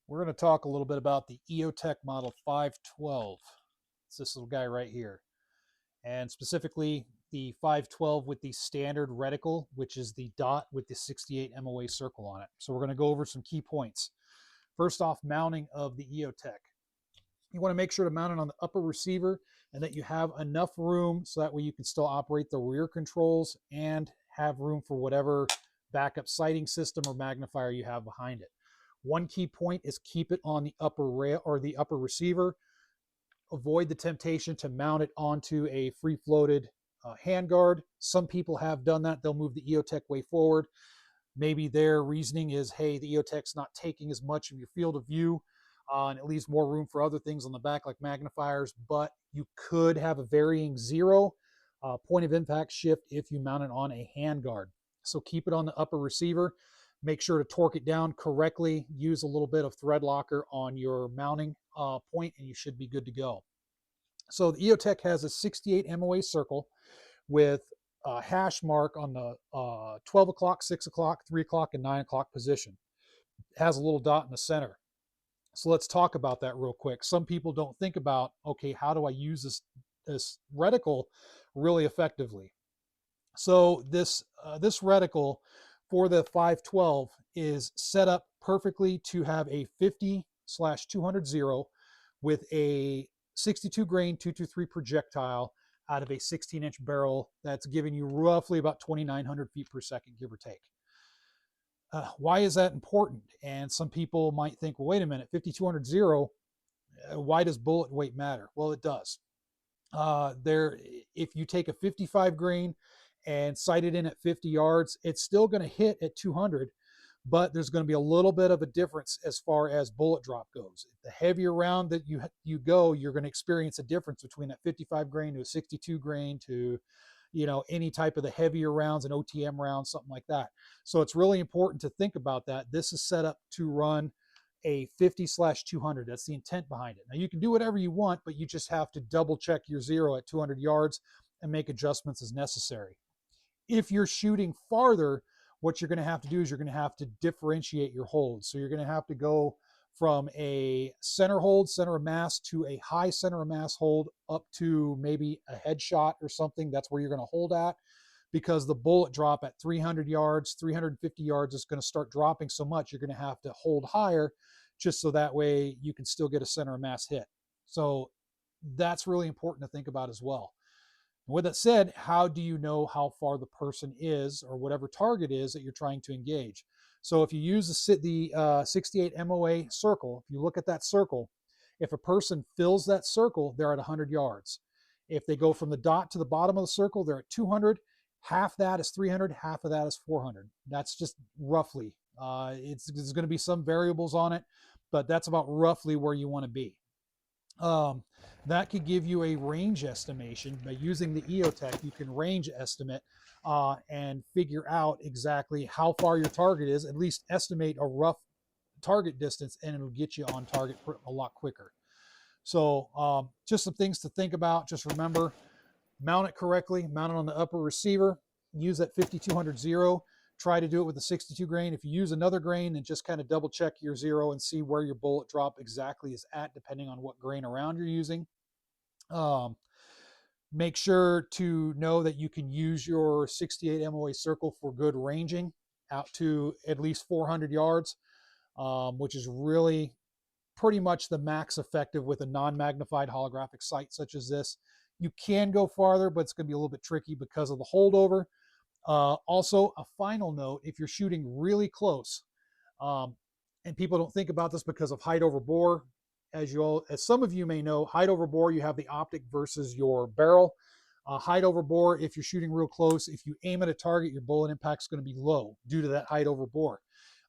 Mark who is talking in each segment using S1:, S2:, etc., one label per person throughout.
S1: We're going to talk a little bit about the Eotech Model 512. It's this little guy right here. And specifically the 512 with the standard reticle, which is the dot with the 68 MOA circle on it. So we're going to go over some key points. First off, mounting of the Eotech. You want to make sure to mount it on the upper receiver and that you have enough room so that way you can still operate the rear controls and have room for whatever backup sighting system or magnifier you have behind it. One key point is keep it on the upper rail or the upper receiver. Avoid the temptation to mount it onto a free floated handguard. Some people have done that. They'll move the Eotech way forward. Maybe their reasoning is, hey, the Eotech's not taking as much of your field of view, and it leaves more room for other things on the back like magnifiers, but you could have a varying zero point of impact shift if you mount it on a handguard. So keep it on the upper receiver. Make sure to torque it down correctly. Use a little bit of thread locker on your mounting point, and you should be good to go. So the Eotech has a 68 MOA circle with a hash mark on the 12 o'clock, 6 o'clock, 3 o'clock, and 9 o'clock position. It has a little dot in the center. So let's talk about that real quick. Some people don't think about, okay, how do I use this reticle really effectively? So this reticle for the 512 is set up perfectly to have a 50/200 zero with a 62 grain 223 projectile out of a 16-inch barrel that's giving you roughly about 2,900 feet per second, give or take. Why is that important? And some people might think, well, wait a minute, 5,200 zero, why does bullet weight matter? Well, it does. If you take a 55 grain and sight it in at 50 yards, it's still going to hit at 200, but there's going to be a little bit of a difference as far as bullet drop goes. The heavier round that you go, you're going to experience a difference between that 55 grain to a 62 grain to any type of the heavier rounds, an OTM round, something like that. So it's really important to think about that. This is set up to run a 50/200. That's the intent behind it. Now you can do whatever you want, but you just have to double check your zero at 200 yards and make adjustments as necessary. If you're shooting farther, what you're going to have to do is you're going to have to differentiate your holds. So you're going to have to go from a center hold, center of mass, to a high center of mass hold up to maybe a headshot or something. That's where you're going to hold at, because the bullet drop at 300 yards, 350 yards is going to start dropping so much, you're going to have to hold higher just so that way you can still get a center of mass hit. So that's really important to think about as well. With that said, how do you know how far the person is or whatever target is that you're trying to engage? So if you use the 68 MOA circle, if you look at that circle, if a person fills that circle, they're at 100 yards. If they go from the dot to the bottom of the circle, they're at 200. Half that is 300, half of that is 400. That's just roughly. There's going to be some variables on it, but that's about roughly where you want to be. That could give you a range estimation. By using the Eotech, you can range estimate and figure out exactly how far your target is, at least estimate a rough target distance, and it'll get you on target a lot quicker. So just some things to think about. Just remember, mount it correctly, mount it on the upper receiver, use that 5,200 zero. Try to do it with a 62 grain. If you use another grain, then just kind of double check your zero and see where your bullet drop exactly is at, depending on what grain around you're using. Make sure to know that you can use your 68 MOA circle for good ranging out to at least 400 yards, which is really pretty much the max effective with a non-magnified holographic sight such as this. You can go farther, but it's going to be a little bit tricky because of the holdover. Also, a final note, if you're shooting really close, and people don't think about this because of height over bore, as some of you may know, height over bore, you have the optic versus your barrel. Height over bore, if you're shooting real close, if you aim at a target, your bullet impact is going to be low due to that height over bore.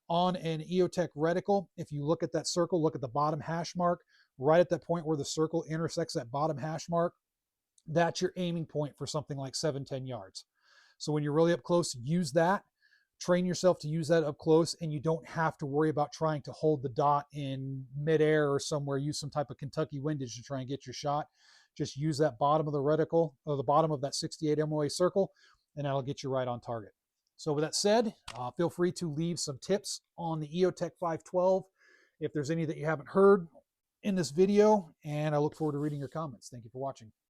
S1: On an Eotech reticle, if you look at that circle, look at the bottom hash mark, right at that point where the circle intersects that bottom hash mark, that's your aiming point for something like 7-10 yards. So when you're really up close, use that. Train yourself to use that up close, and you don't have to worry about trying to hold the dot in midair or somewhere. Use some type of Kentucky windage to try and get your shot. Just use that bottom of the reticle, or the bottom of that 68 MOA circle, and that'll get you right on target. So with that said, feel free to leave some tips on the Eotech 512 if there's any that you haven't heard in this video, and I look forward to reading your comments. Thank you for watching.